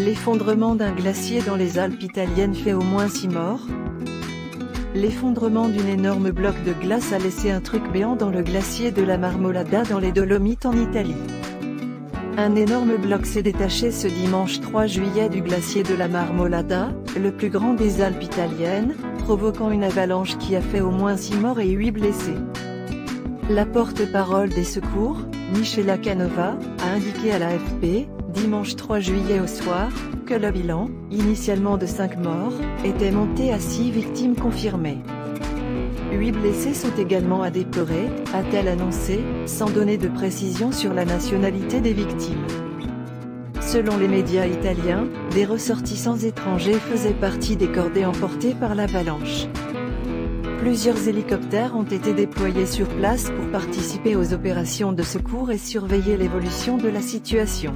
L'effondrement d'un glacier dans les Alpes italiennes fait au moins 6 morts. L'effondrement d'une énorme bloc de glace a laissé un truc béant dans le glacier de la Marmolada dans les Dolomites en Italie. Un énorme bloc s'est détaché ce dimanche 3 juillet du glacier de la Marmolada, le plus grand des Alpes italiennes, provoquant une avalanche qui a fait au moins 6 morts et 8 blessés. La porte-parole des secours, Michela Canova, a indiqué à l'AFP, dimanche 3 juillet au soir, que le bilan, initialement de 5 morts, était monté à 6 victimes confirmées. 8 blessés sont également à déplorer, a-t-elle annoncé, sans donner de précision sur la nationalité des victimes. Selon les médias italiens, des ressortissants étrangers faisaient partie des cordées emportées par l'avalanche. Plusieurs hélicoptères ont été déployés sur place pour participer aux opérations de secours et surveiller l'évolution de la situation.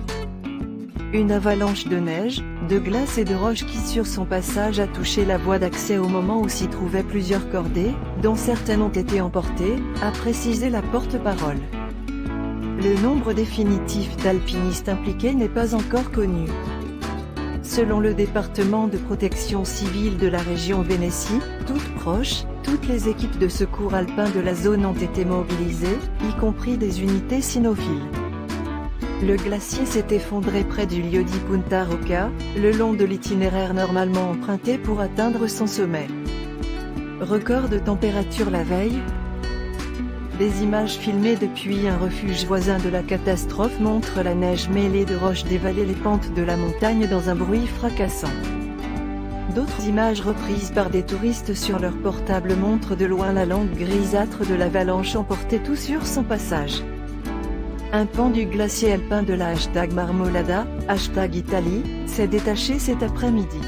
Une avalanche de neige, de glace et de roches qui sur son passage a touché la voie d'accès au moment où s'y trouvaient plusieurs cordées, dont certaines ont été emportées, a précisé la porte-parole. Le nombre définitif d'alpinistes impliqués n'est pas encore connu. Selon le département de protection civile de la région Vénétie, toute proche, toutes les équipes de secours alpins de la zone ont été mobilisées, y compris des unités cynophiles. Le glacier s'est effondré près du lieu dit Punta Rocca, le long de l'itinéraire normalement emprunté pour atteindre son sommet. Record de température la veille. Des images filmées depuis un refuge voisin de la catastrophe montrent la neige mêlée de roches dévaler les pentes de la montagne dans un bruit fracassant. D'autres images reprises par des touristes sur leur portable montrent de loin la langue grisâtre de l'avalanche emporter tout sur son passage. Un pan du glacier alpin de la #Marmolada, #Italie, s'est détaché cet après-midi.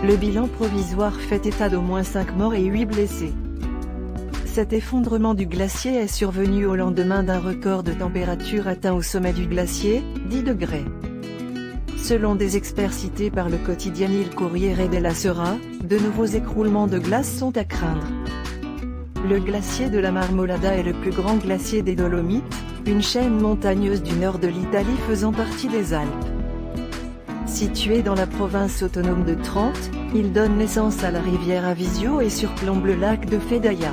Le bilan provisoire fait état d'au moins 5 morts et 8 blessés. Cet effondrement du glacier est survenu au lendemain d'un record de température atteint au sommet du glacier, 10 degrés. Selon des experts cités par le quotidien Il Corriere della Sera, de nouveaux écroulements de glace sont à craindre. Le glacier de la Marmolada est le plus grand glacier des Dolomites, une chaîne montagneuse du nord de l'Italie faisant partie des Alpes. Situé dans la province autonome de Trente, il donne naissance à la rivière Avisio et surplombe le lac de Fedaia.